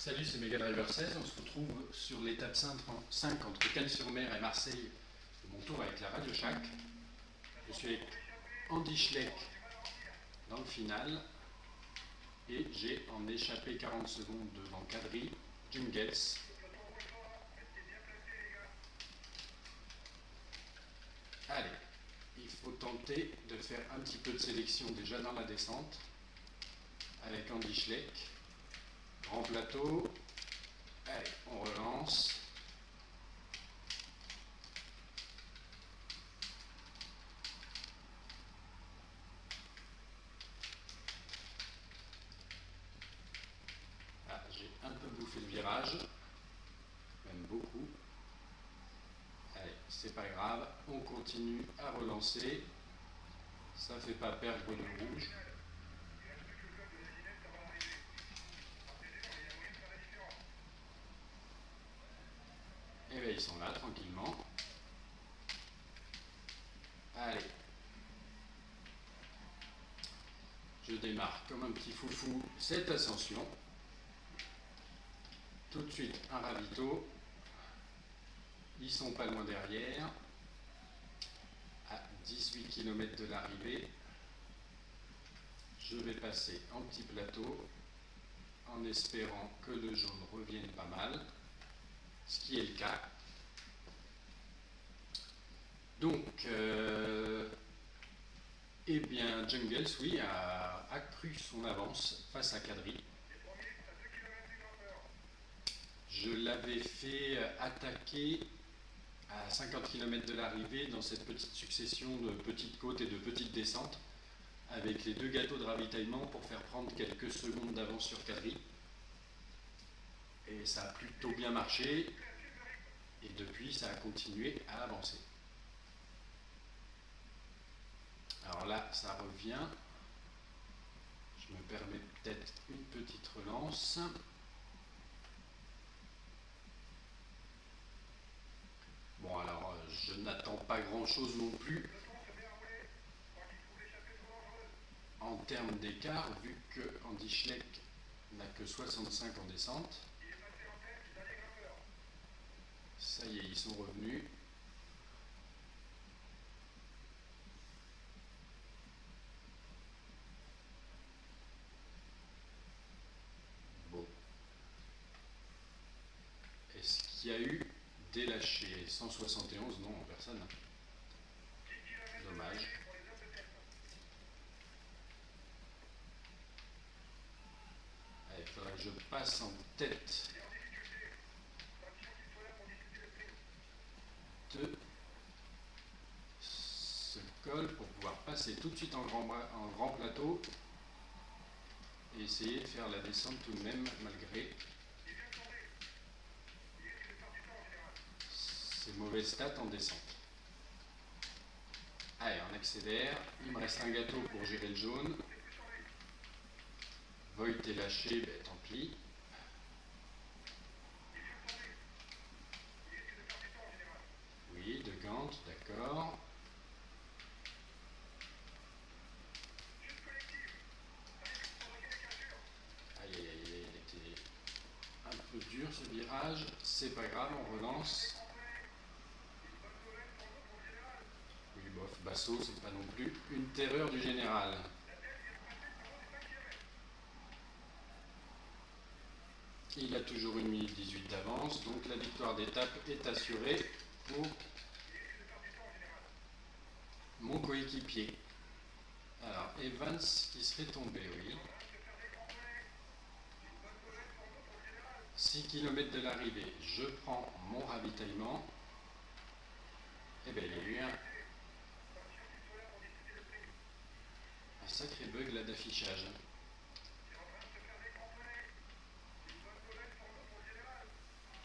Salut, c'est Megadriver 16. On se retrouve sur l'étape 5 entre Cannes-sur-Mer et Marseille de mon tour avec la Radio Shack. Je suis avec Andy Schleck dans le final et j'ai en échappé 40 secondes devant Kadri, Jim Getz. Allez, il faut tenter de faire un petit peu de sélection déjà dans la descente avec Andy Schleck. Grand plateau. Allez, on relance. Ah, j'ai un peu bouffé le virage, même beaucoup. Allez, c'est pas grave, on continue à relancer. Ça fait pas perdre le rouge. Et bien ils sont là tranquillement. Allez. Je démarre comme un petit foufou cette ascension. Tout de suite un ravito. Ils sont pas loin derrière. À 18 km de l'arrivée. Je vais passer en petit plateau en espérant que le jaune revienne pas mal. Ce qui est le cas. Donc, eh bien, Jungles, oui, a accru son avance face à Kadri. Je l'avais fait attaquer à 50 km de l'arrivée dans cette petite succession de petites côtes et de petites descentes avec les deux gâteaux de ravitaillement pour faire prendre quelques secondes d'avance sur Kadri. Et ça a plutôt bien marché et depuis ça a continué à avancer. Alors là, ça revient. Je me permets peut-être une petite relance. Bon, alors, je n'attends pas grand-chose non plus en termes d'écart, vu que Andy Schleck n'a que 65 en descente. Ça y est, ils sont revenus. Bon. Est-ce qu'il y a eu des lâchés? 171, non, personne. Dommage. Allez, il faudrait que je passe en tête de ce col pour pouvoir passer tout de suite en grand plateau et essayer de faire la descente tout de même malgré ces mauvaises stats en descente. Allez, on accélère. Il me reste un gâteau pour gérer le jaune. Voigt est lâché, ben, tant pis. Oui, de Gant, d'accord. Aïe, aïe, aïe, il était un peu dur ce virage. C'est pas grave, on relance. Oui, bof, Basso, c'est pas non plus une terreur du général. Il a toujours une minute 18 d'avance, donc la victoire d'étape est assurée pour mon coéquipier. Alors, Evans qui serait tombé, oui. 6 km de l'arrivée, je prends mon ravitaillement. Et bien, il y a eu un sacré bug là d'affichage.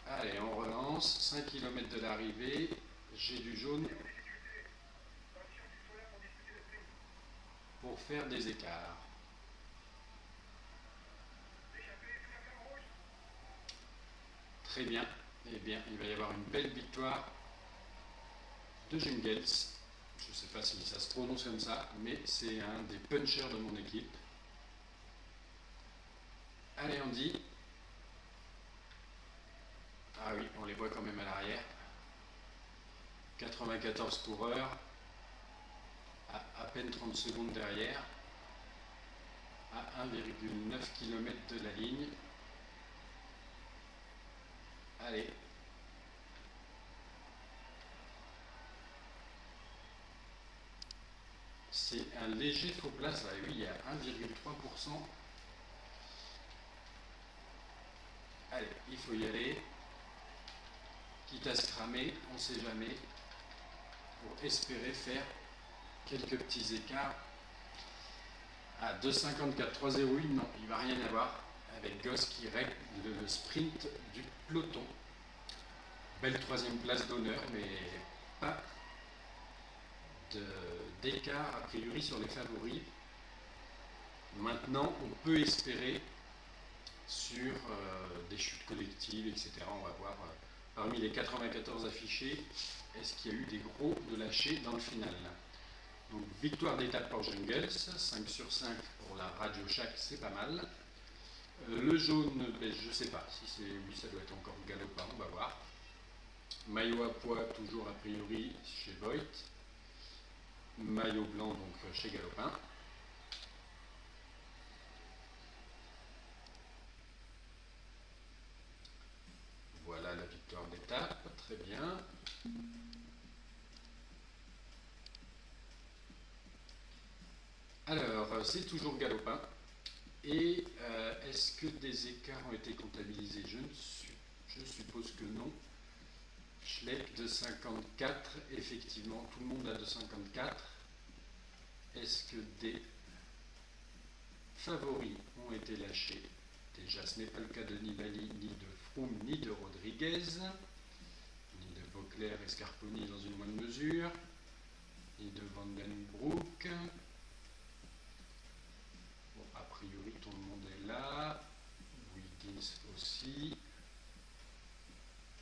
Allez, on relance. 5 km de l'arrivée. J'ai du jaune pour faire des écarts. Très bien. Eh bien, il va y avoir une belle victoire de Jungels. Je ne sais pas si ça se prononce comme ça, mais c'est un des punchers de mon équipe. Allez, Andy. Ah oui, on les voit quand même à l'arrière. 94 coureurs, à peine 30 secondes derrière, à 1,9 km de la ligne. Allez. C'est un léger faux place, oui, il y a 1,3%. Allez, il faut y aller. Quitte à se cramer, on ne sait jamais, pour espérer faire quelques petits écarts. À 2,54, 3,01, non, il ne va rien avoir, avec Goss qui règle le sprint du peloton. Belle troisième place d'honneur, mais pas d'écart a priori sur les favoris. Maintenant, on peut espérer sur des chutes collectives, etc. On va voir parmi les 94 affichés, est-ce qu'il y a eu des gros de lâchés dans le final. Donc victoire d'étape pour Jungels, 5 sur 5 pour la Radio Shack, c'est pas mal. Le jaune, ben, je ne sais pas si c'est lui, ça doit être encore Galopin, on va voir. Maillot à pois, toujours a priori chez Voigt. Maillot blanc, donc chez Galopin. Voilà la victoire d'étape, très bien. Alors, c'est toujours Galopin. Et est-ce que des écarts ont été comptabilisés? Je suppose que non. Schleck de 54, effectivement, tout le monde a de 54. Est-ce que des favoris ont été lâchés? Déjà, ce n'est pas le cas de Nibali, ni de Froome, ni de Rodriguez, ni de Vauclair et Scarponi dans une moindre mesure, ni de Van Den Broek. Bon, a priori, tout le monde est là. Wiggins aussi.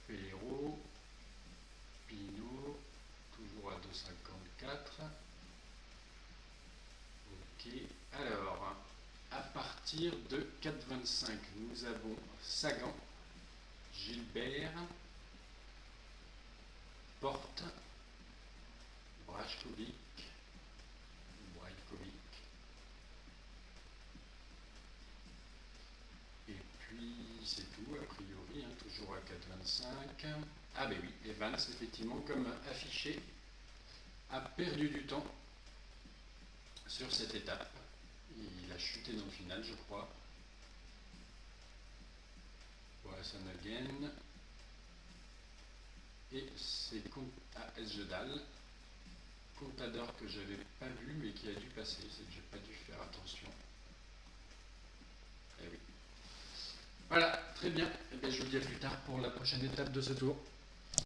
Ferrero. Pinot. Toujours à 2,54. Ok. Alors, à partir de 4,25, nous avons Sagan, Gilbert, Porte, Brajkovic, et puis c'est tout a priori, hein, toujours à 4,25. Ah ben oui, Evans, effectivement, comme affiché, a perdu du temps sur cette étape. Il a chuté dans le final, je crois. Voilà, Sanagen. Et c'est Esjedal, Contador que je n'avais pas vu mais qui a dû passer, c'est que je n'ai pas dû faire attention. Eh oui. Voilà, très bien. Eh bien, je vous dis à plus tard pour la prochaine étape de ce tour.